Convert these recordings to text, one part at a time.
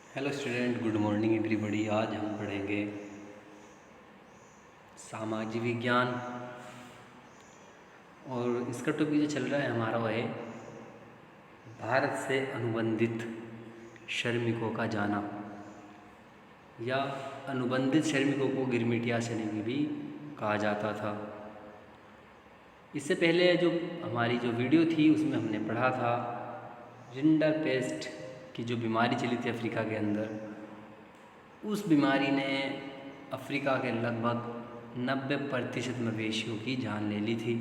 Hello student, good morning everybody. आज हम पढ़ेंगे सामाजिक विज्ञान और इसका टॉपिक जो चल रहा है हमारा वो है भारत से अनुबंधित श्रमिकों का जाना, या अनुबंधित श्रमिकों को गिरमिटिया श्रमिक भी कहा जाता था। इससे पहले जो हमारी जो वीडियो थी उसमें हमने पढ़ा था रिंडरपेस्ट की जो बीमारी चली थी अफ्रीका के अंदर। उस बीमारी ने अफ्रीका के लगभग 90% मवेशियों की जान ले ली थी।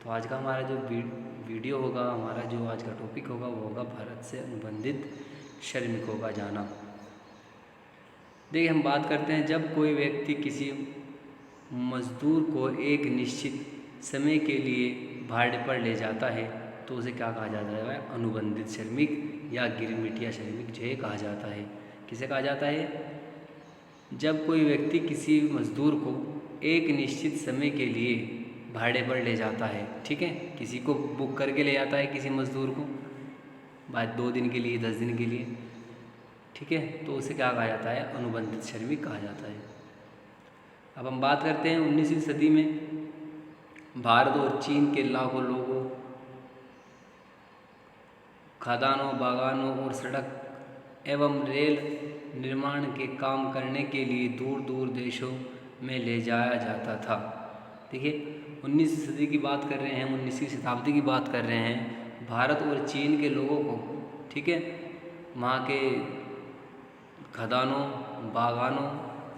तो आज का हमारा जो वीडियो होगा, हमारा जो आज का टॉपिक होगा वो होगा भारत से अनुबंधित श्रमिकों का जाना। देखिए, हम बात करते हैं जब कोई व्यक्ति किसी मजदूर को एक निश्चित समय के लिए भाड़े पर ले जाता है तो उसे क्या कहा जाता है? अनुबंधित श्रमिक या गिरमिटिया श्रमिक जो है कहा जाता है। किसे कहा जाता है? जब कोई व्यक्ति किसी मजदूर को एक निश्चित समय के लिए भाड़े पर ले जाता है, ठीक है, किसी को बुक करके ले जाता है किसी मजदूर को बाद 2 दिन के लिए, 10 दिन के लिए, ठीक है, तो उसे क्या कहा जाता है? अनुबंधित श्रमिक कहा जाता है। अब हम बात करते हैं 19वीं सदी में भारत और चीन के लाखों लोगों खदानों, बागानों और सड़क एवं रेल निर्माण के काम करने के लिए दूर दूर देशों में ले जाया जाता था। देखिए, 19वीं सदी की बात कर रहे हैं, 19वीं शताब्दी की बात कर रहे हैं। भारत और चीन के लोगों को, ठीक है, वहाँ के खदानों, बागानों,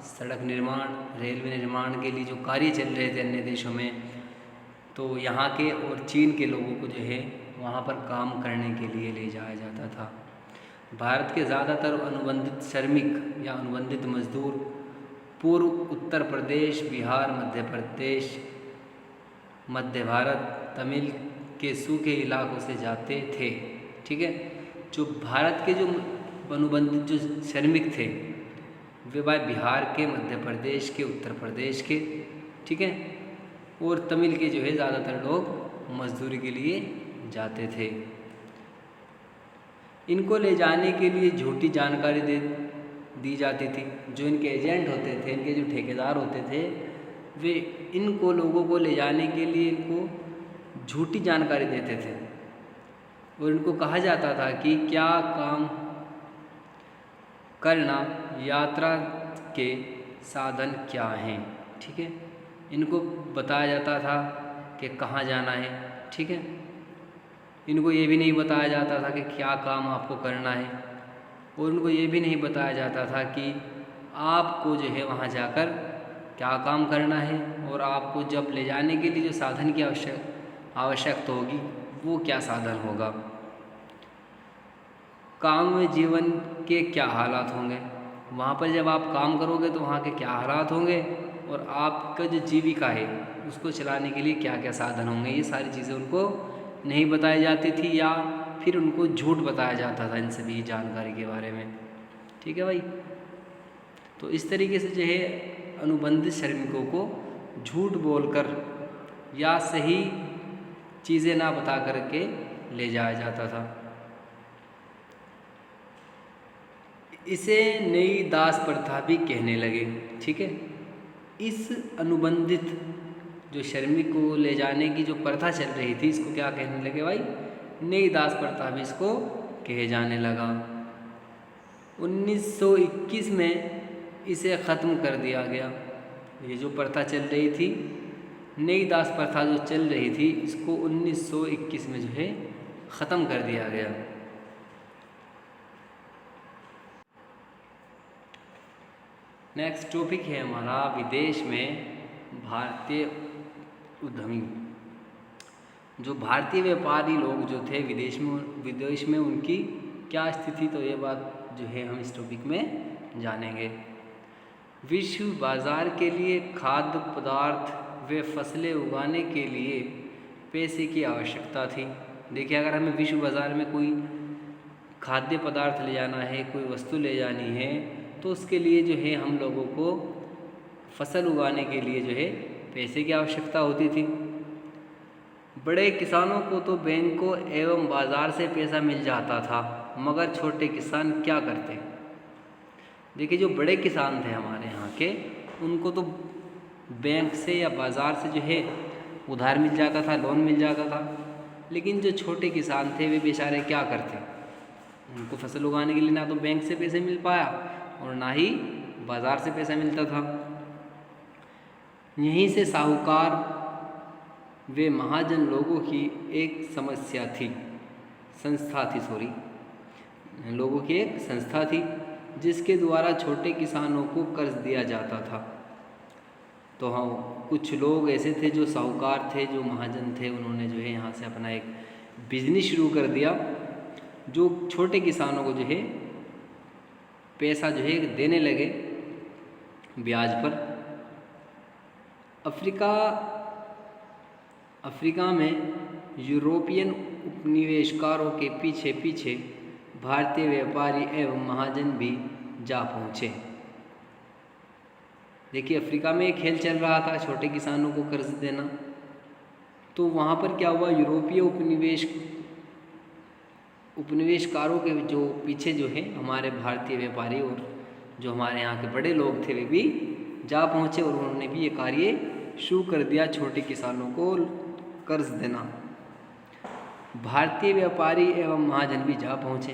सड़क निर्माण, रेलवे निर्माण के लिए जो कार्य चल रहे थे अन्य देशों में, तो यहाँ के और चीन के लोगों को जो है वहाँ पर काम करने के लिए ले जाया जाता था। भारत के ज़्यादातर अनुबंधित श्रमिक या अनुबंधित मजदूर पूर्व उत्तर प्रदेश, बिहार, मध्य प्रदेश, मध्य भारत, तमिल के सूखे इलाकों से जाते थे, ठीक है। जो भारत के जो अनुबंधित जो श्रमिक थे वे भाई बिहार के, मध्य प्रदेश के, उत्तर प्रदेश के, ठीक है, और तमिल के जो है ज़्यादातर लोग मजदूरी के लिए जाते थे। इनको ले जाने के लिए झूठी जानकारी दी जाती थी। जो इनके एजेंट होते थे, इनके जो ठेकेदार होते थे, वे इनको लोगों को ले जाने के लिए इनको झूठी जानकारी देते थे और इनको कहा जाता था कि क्या काम करना, यात्रा के साधन क्या हैं, ठीक है। इनको बताया जाता था कि कहाँ जाना है, ठीक है। इनको ये भी नहीं बताया जाता था कि क्या काम आपको करना है, और उनको ये भी नहीं बताया जाता था कि आपको जो है वहाँ जाकर क्या काम करना है, और आपको जब ले जाने के लिए जो साधन की आवश्यकता होगी वो क्या साधन होगा। काम में जीवन के क्या हालात होंगे, वहाँ पर जब आप काम करोगे तो वहाँ के क्या हालात होंगे, और आपका जो जीविका है उसको चलाने के लिए क्या क्या साधन होंगे, ये सारी चीज़ें उनको नहीं बताई जाती थी, या फिर उनको झूठ बताया जाता था इन सभी जानकारी के बारे में, ठीक है भाई। तो इस तरीके से जो है अनुबंधित श्रमिकों को झूठ बोलकर या सही चीज़ें ना बता करके ले जाया जाता था। इसे नई दास प्रथा भी कहने लगे, ठीक है। इस अनुबंधित जो श्रमिक को ले जाने की जो प्रथा चल रही थी इसको क्या कहने लगे भाई? नई दास प्रथा भी इसको कहे जाने लगा। 1921 में इसे ख़त्म कर दिया गया। ये जो प्रथा चल रही थी, नई दास प्रथा जो चल रही थी, इसको 1921 में जो है ख़त्म कर दिया गया। नेक्स्ट टॉपिक है हमारा विदेश में भारतीय उद्यमी। जो भारतीय व्यापारी लोग जो थे विदेश में उनकी क्या स्थिति, तो ये बात जो है हम इस टॉपिक में जानेंगे। विश्व बाज़ार के लिए खाद्य पदार्थ व फसलें उगाने के लिए पैसे की आवश्यकता थी। देखिए, अगर हमें विश्व बाज़ार में कोई खाद्य पदार्थ ले जाना है, कोई वस्तु ले जानी है, तो उसके लिए जो है हम लोगों को फसल उगाने के लिए जो है पैसे की आवश्यकता होती थी। बड़े किसानों को तो बैंकों एवं बाज़ार से पैसा मिल जाता था, मगर छोटे किसान क्या करते? देखिए जो बड़े किसान थे हमारे यहाँ के, उनको तो बैंक से या बाज़ार से जो है उधार मिल जाता था, लोन मिल जाता था। लेकिन जो छोटे किसान थे वे बेचारे क्या करते, उनको फसल उगाने के लिए ना तो बैंक से पैसे मिल पाया और ना ही बाज़ार से पैसा मिलता था। यहीं से साहूकार वे महाजन लोगों की एक संस्था थी जिसके द्वारा छोटे किसानों को कर्ज दिया जाता था। तो हाँ, कुछ लोग ऐसे थे जो साहूकार थे, जो महाजन थे, उन्होंने जो है यहाँ से अपना एक बिजनेस शुरू कर दिया, जो छोटे किसानों को जो है पैसा जो है देने लगे ब्याज पर। अफ्रीका में यूरोपियन उपनिवेशकारों के पीछे पीछे भारतीय व्यापारी एवं महाजन भी जा पहुँचे। देखिए अफ्रीका में एक खेल चल रहा था छोटे किसानों को कर्ज देना, तो वहाँ पर क्या हुआ, यूरोपीय उपनिवेशकारों के जो पीछे जो है हमारे भारतीय व्यापारी और जो हमारे यहाँ के बड़े लोग थे वे भी जा पहुँचे और उन्होंने भी ये कार्य शुरू कर दिया, छोटे किसानों को कर्ज देना। भारतीय व्यापारी एवं महाजन भी जा पहुँचे।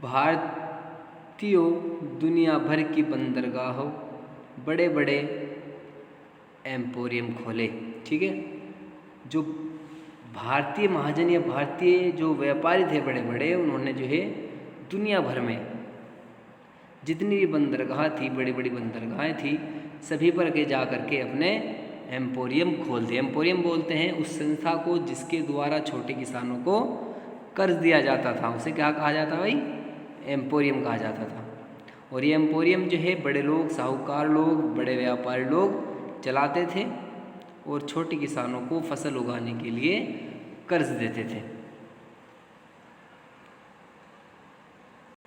भारतीयों दुनिया भर की बंदरगाहों, बड़े बड़े एम्पोरियम खोले। ठीक है, जो भारतीय महाजन या भारतीय जो व्यापारी थे बड़े बड़े, उन्होंने जो है दुनिया भर में जितनी भी बंदरगाह थी, बड़ी बड़ी बंदरगाहें थी, सभी पर के जा कर के अपने एम्पोरियम खोल दिए। एम्पोरियम बोलते हैं उस संस्था को जिसके द्वारा छोटे किसानों को कर्ज दिया जाता था, उसे क्या कहा जाता भाई, एम्पोरियम कहा जाता था। और ये एम्पोरियम जो है बड़े लोग, साहूकार लोग, बड़े व्यापारी लोग चलाते थे और छोटे किसानों को फसल उगाने के लिए कर्ज देते थे।